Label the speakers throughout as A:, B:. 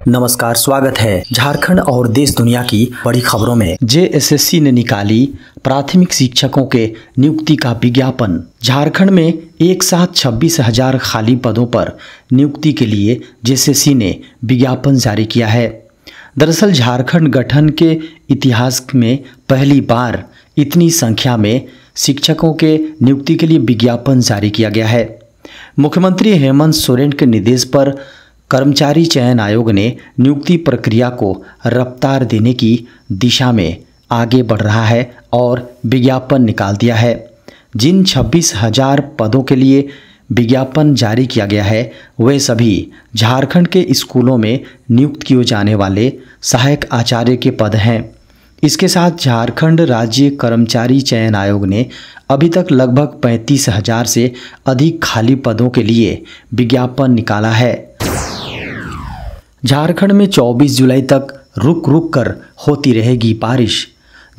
A: नमस्कार, स्वागत है झारखंड और देश दुनिया की बड़ी खबरों में। जेएसएससी ने निकाली प्राथमिक शिक्षकों के नियुक्ति का विज्ञापन। झारखंड में एक साथ 26,000 खाली पदों पर नियुक्ति के लिए जेएसएससी ने विज्ञापन जारी किया है। दरअसल झारखंड गठन के इतिहास में पहली बार इतनी संख्या में शिक्षकों के नियुक्ति के लिए विज्ञापन जारी किया गया है। मुख्यमंत्री हेमंत सोरेन के निर्देश पर कर्मचारी चयन आयोग ने नियुक्ति प्रक्रिया को रफ्तार देने की दिशा में आगे बढ़ रहा है और विज्ञापन निकाल दिया है। जिन 26,000 पदों के लिए विज्ञापन जारी किया गया है वे सभी झारखंड के स्कूलों में नियुक्त किए जाने वाले सहायक आचार्य के पद हैं। इसके साथ झारखंड राज्य कर्मचारी चयन आयोग ने अभी तक लगभग 35,000 से अधिक खाली पदों के लिए विज्ञापन निकाला है। झारखंड में 24 जुलाई तक रुक रुक कर होती रहेगी बारिश।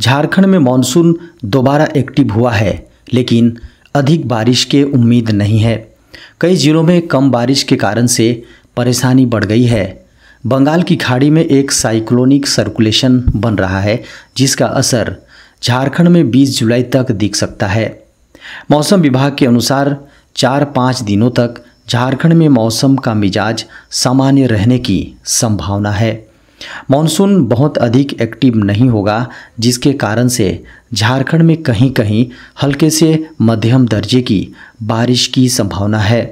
A: झारखंड में मानसून दोबारा एक्टिव हुआ है, लेकिन अधिक बारिश के उम्मीद नहीं है। कई जिलों में कम बारिश के कारण से परेशानी बढ़ गई है। बंगाल की खाड़ी में एक साइक्लोनिक सर्कुलेशन बन रहा है, जिसका असर झारखंड में 20 जुलाई तक दिख सकता है। मौसम विभाग के अनुसार 4-5 दिनों तक झारखंड में मौसम का मिजाज सामान्य रहने की संभावना है। मानसून बहुत अधिक एक्टिव नहीं होगा, जिसके कारण से झारखंड में कहीं कहीं हल्के से मध्यम दर्जे की बारिश की संभावना है।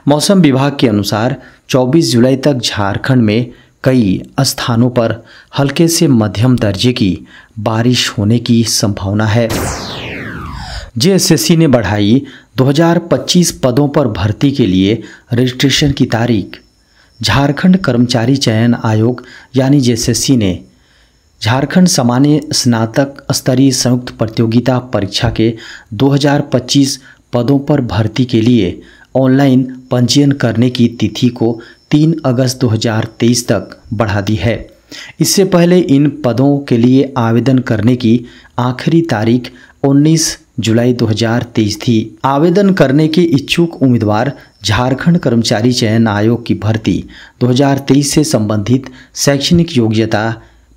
A: मौसम विभाग के अनुसार 24 जुलाई तक झारखंड में कई स्थानों पर हल्के से मध्यम दर्जे की बारिश होने की संभावना है। जेएसएससी ने बढ़ाई 2025 पदों पर भर्ती के लिए रजिस्ट्रेशन की तारीख। झारखंड कर्मचारी चयन आयोग यानी जेएसएससी ने झारखंड सामान्य स्नातक स्तरीय संयुक्त प्रतियोगिता परीक्षा के 2025 पदों पर भर्ती के लिए ऑनलाइन पंजीयन करने की तिथि को 3 अगस्त 2023 तक बढ़ा दी है। इससे पहले इन पदों के लिए आवेदन करने की आखिरी तारीख 19 जुलाई 2023 थी। आवेदन करने के इच्छुक उम्मीदवार झारखंड कर्मचारी चयन आयोग की भर्ती 2023 से संबंधित शैक्षणिक योग्यता,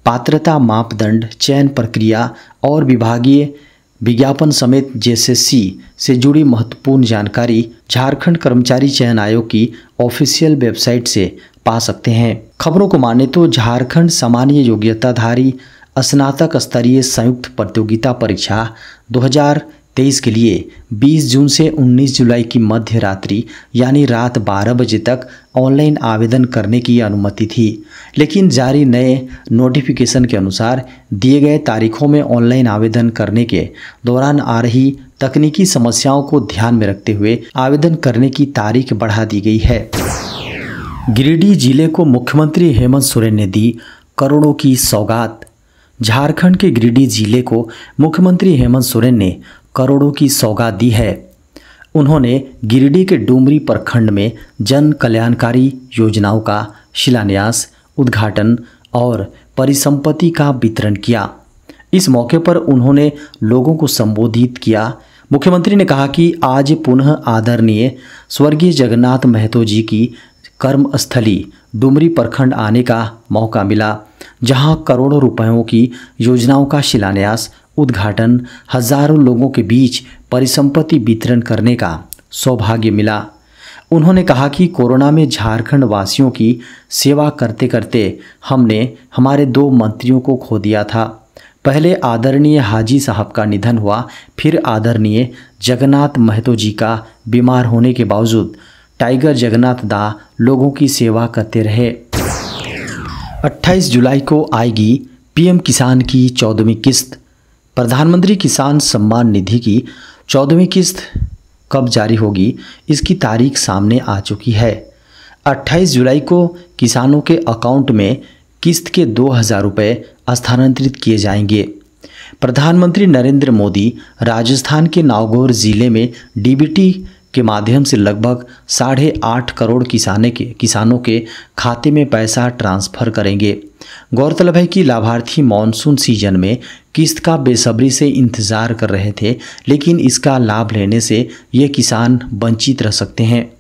A: पात्रता मापदंड, चयन प्रक्रिया और विभागीय विज्ञापन समेत जेएसएससी से जुड़ी महत्वपूर्ण जानकारी झारखंड कर्मचारी चयन आयोग की ऑफिशियल वेबसाइट से पा सकते हैं। खबरों को माने तो झारखंड सामान्य योग्यताधारी स्नातक स्तरीय संयुक्त प्रतियोगिता परीक्षा 2023 के लिए 20 जून से 19 जुलाई की मध्य रात्रि यानी रात 12 बजे तक ऑनलाइन आवेदन करने की अनुमति थी, लेकिन जारी नए नोटिफिकेशन के अनुसार दिए गए तारीखों में ऑनलाइन आवेदन करने के दौरान आ रही तकनीकी समस्याओं को ध्यान में रखते हुए आवेदन करने की तारीख बढ़ा दी गई है। गिरिडीह जिले को मुख्यमंत्री हेमंत सोरेन ने दी करोड़ों की सौगात। झारखंड के गिरिडीह जिले को मुख्यमंत्री हेमंत सोरेन ने करोड़ों की सौगात दी है। उन्होंने गिरिडीह के डुमरी प्रखंड में जन कल्याणकारी योजनाओं का शिलान्यास, उद्घाटन और परिसंपत्ति का वितरण किया। इस मौके पर उन्होंने लोगों को संबोधित किया। मुख्यमंत्री ने कहा कि आज पुनः आदरणीय स्वर्गीय जगन्नाथ महतो जी की कर्मस्थली डुमरी प्रखंड आने का मौका मिला, जहां करोड़ों रुपयों की योजनाओं का शिलान्यास, उद्घाटन, हजारों लोगों के बीच परिसंपत्ति वितरण करने का सौभाग्य मिला। उन्होंने कहा कि कोरोना में झारखंड वासियों की सेवा करते करते हमने हमारे 2 मंत्रियों को खो दिया था। पहले आदरणीय हाजी साहब का निधन हुआ, फिर आदरणीय जगन्नाथ महतो जी का बीमार होने के बावजूद टाइगर जगन्नाथ दा लोगों की सेवा करते रहे। 28 जुलाई को आएगी पीएम किसान की 14वीं किस्त। प्रधानमंत्री किसान सम्मान निधि की 14वीं किस्त कब जारी होगी, इसकी तारीख सामने आ चुकी है। 28 जुलाई को किसानों के अकाउंट में किस्त के 2,000 रुपये स्थानांतरित किए जाएंगे। प्रधानमंत्री नरेंद्र मोदी राजस्थान के नागौर जिले में डीबीटी के माध्यम से लगभग 8.5 करोड़ किसानों के खाते में पैसा ट्रांसफ़र करेंगे। गौरतलब है कि लाभार्थी मॉनसून सीजन में किस्त का बेसब्री से इंतज़ार कर रहे थे, लेकिन इसका लाभ लेने से ये किसान वंचित रह सकते हैं।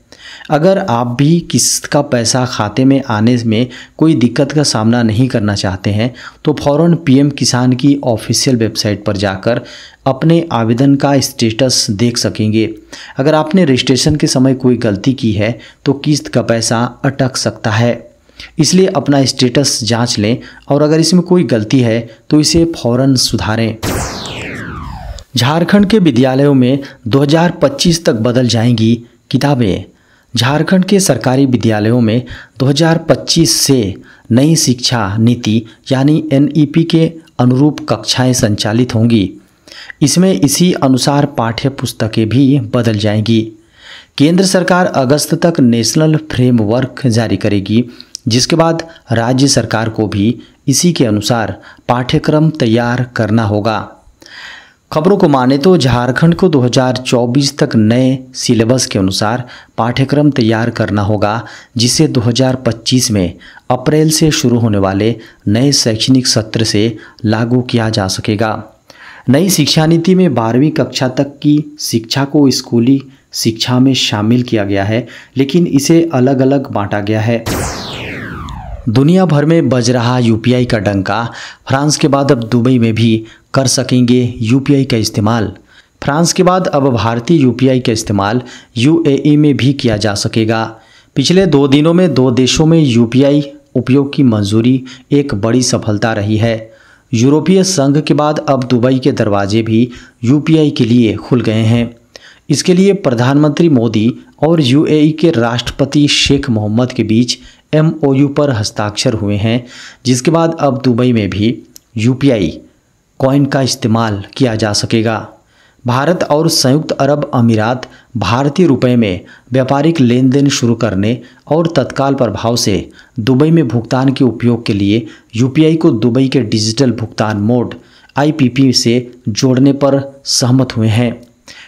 A: अगर आप भी किस्त का पैसा खाते में आने में कोई दिक्कत का सामना नहीं करना चाहते हैं तो फ़ौरन पीएम किसान की ऑफिशियल वेबसाइट पर जाकर अपने आवेदन का स्टेटस देख सकेंगे। अगर आपने रजिस्ट्रेशन के समय कोई गलती की है तो किस्त का पैसा अटक सकता है, इसलिए अपना स्टेटस जांच लें और अगर इसमें कोई गलती है तो इसे फ़ौरन सुधारें। झारखंड के विद्यालयों में 2025 तक बदल जाएंगी किताबें। झारखंड के सरकारी विद्यालयों में 2025 से नई शिक्षा नीति यानी एनईपी के अनुरूप कक्षाएं संचालित होंगी। इसमें इसी अनुसार पाठ्य पुस्तकें भी बदल जाएंगी। केंद्र सरकार अगस्त तक नेशनल फ्रेमवर्क जारी करेगी, जिसके बाद राज्य सरकार को भी इसी के अनुसार पाठ्यक्रम तैयार करना होगा। खबरों को माने तो झारखंड को 2024 तक नए सिलेबस के अनुसार पाठ्यक्रम तैयार करना होगा, जिसे 2025 में अप्रैल से शुरू होने वाले नए शैक्षणिक सत्र से लागू किया जा सकेगा। नई शिक्षा नीति में 12वीं कक्षा तक की शिक्षा को स्कूली शिक्षा में शामिल किया गया है, लेकिन इसे अलग अलग बांटा गया है। दुनिया भर में बज रहा यूपीआई का डंका, फ्रांस के बाद अब दुबई में भी कर सकेंगे यूपीआई का इस्तेमाल। फ्रांस के बाद अब भारतीय यूपीआई का इस्तेमाल यूएई में भी किया जा सकेगा। पिछले 2 दिनों में 2 देशों में यूपीआई उपयोग की मंजूरी एक बड़ी सफलता रही है। यूरोपीय संघ के बाद अब दुबई के दरवाजे भी यूपीआई के लिए खुल गए हैं। इसके लिए प्रधानमंत्री मोदी और यूएई के राष्ट्रपति शेख मोहम्मद के बीच एमओयू पर हस्ताक्षर हुए हैं, जिसके बाद अब दुबई में भी यूपीआई कॉइन का इस्तेमाल किया जा सकेगा। भारत और संयुक्त अरब अमीरात भारतीय रुपये में व्यापारिक लेन देन शुरू करने और तत्काल प्रभाव से दुबई में भुगतान के उपयोग के लिए यूपीआई को दुबई के डिजिटल भुगतान मोड आईपीपी से जोड़ने पर सहमत हुए हैं।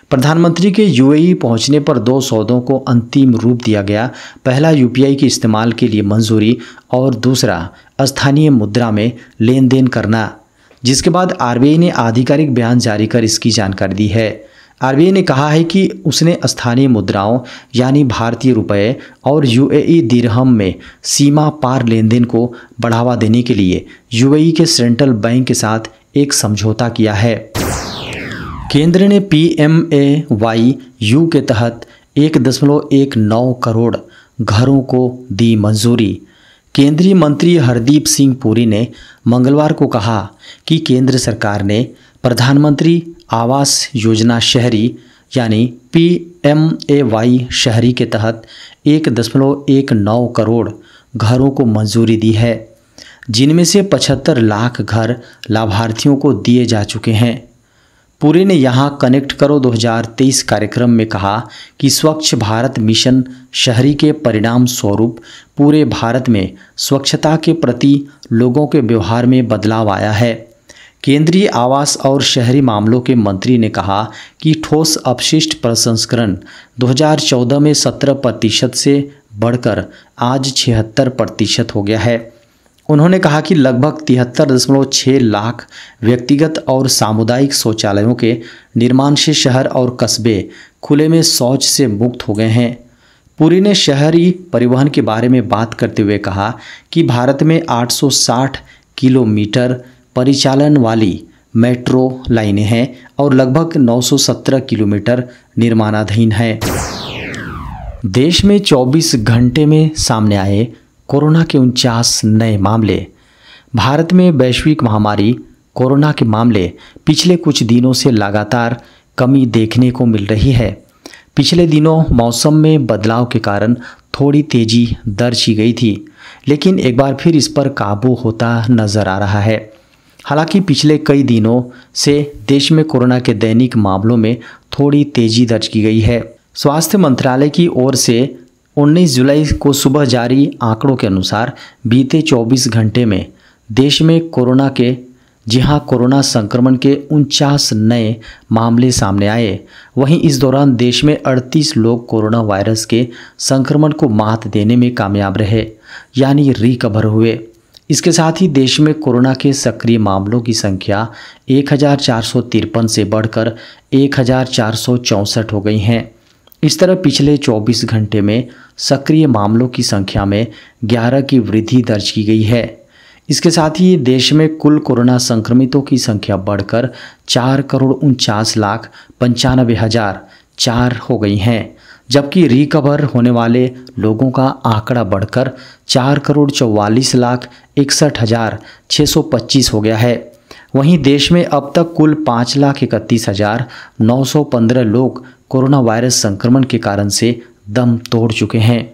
A: प्रधानमंत्री के यूएई पहुंचने पर 2 सौदों को अंतिम रूप दिया गया। पहला यूपीआई के इस्तेमाल के लिए मंजूरी और दूसरा स्थानीय मुद्रा में लेन देन करना, जिसके बाद आरबीआई ने आधिकारिक बयान जारी कर इसकी जानकारी दी है। आरबीआई ने कहा है कि उसने स्थानीय मुद्राओं यानी भारतीय रुपये और यूएई दिरहम में सीमा पार लेन देन को बढ़ावा देने के लिए यूएई के सेंट्रल बैंक के साथ एक समझौता किया है। केंद्र ने PMAYU के तहत 1.19 करोड़ घरों को दी मंजूरी। केंद्रीय मंत्री हरदीप सिंह पुरी ने मंगलवार को कहा कि केंद्र सरकार ने प्रधानमंत्री आवास योजना शहरी यानी PMAY शहरी के तहत 1.19 करोड़ घरों को मंजूरी दी है, जिनमें से 75 लाख घर लाभार्थियों को दिए जा चुके हैं। पुरी ने यहाँ कनेक्ट करो 2023 कार्यक्रम में कहा कि स्वच्छ भारत मिशन शहरी के परिणाम स्वरूप पूरे भारत में स्वच्छता के प्रति लोगों के व्यवहार में बदलाव आया है। केंद्रीय आवास और शहरी मामलों के मंत्री ने कहा कि ठोस अपशिष्ट प्रसंस्करण 2014 में 17% से बढ़कर आज 76% हो गया है। उन्होंने कहा कि लगभग 73.6 लाख व्यक्तिगत और सामुदायिक शौचालयों के निर्माण से शहर और कस्बे खुले में शौच से मुक्त हो गए हैं। पुरी ने शहरी परिवहन के बारे में बात करते हुए कहा कि भारत में 860 किलोमीटर परिचालन वाली मेट्रो लाइनें हैं और लगभग 917 किलोमीटर निर्माणाधीन है। देश में 24 घंटे में सामने आए कोरोना के 49 नए मामले। भारत में वैश्विक महामारी कोरोना के मामले पिछले कुछ दिनों से लगातार कमी देखने को मिल रही है। पिछले दिनों मौसम में बदलाव के कारण थोड़ी तेजी दर्ज की गई थी, लेकिन एक बार फिर इस पर काबू होता नजर आ रहा है। हालांकि पिछले कई दिनों से देश में कोरोना के दैनिक मामलों में थोड़ी तेजी दर्ज की गई है। स्वास्थ्य मंत्रालय की ओर से 19 जुलाई को सुबह जारी आंकड़ों के अनुसार बीते 24 घंटे में देश में कोरोना संक्रमण के 49 नए मामले सामने आए। वहीं इस दौरान देश में 38 लोग कोरोना वायरस के संक्रमण को मात देने में कामयाब रहे, यानी रिकवर हुए। इसके साथ ही देश में कोरोना के सक्रिय मामलों की संख्या 1453 से बढ़कर 1464 हो गई हैं। इस तरह पिछले 24 घंटे में सक्रिय मामलों की संख्या में 11 की वृद्धि दर्ज की गई है। इसके साथ ही देश में कुल कोरोना संक्रमितों की संख्या बढ़कर 4,49,95,004 हो गई हैं, जबकि रिकवर होने वाले लोगों का आंकड़ा बढ़कर 4,44,61,625 हो गया है। वहीं देश में अब तक कुल 5,31,915 लोग कोरोना वायरस संक्रमण के कारण से दम तोड़ चुके हैं।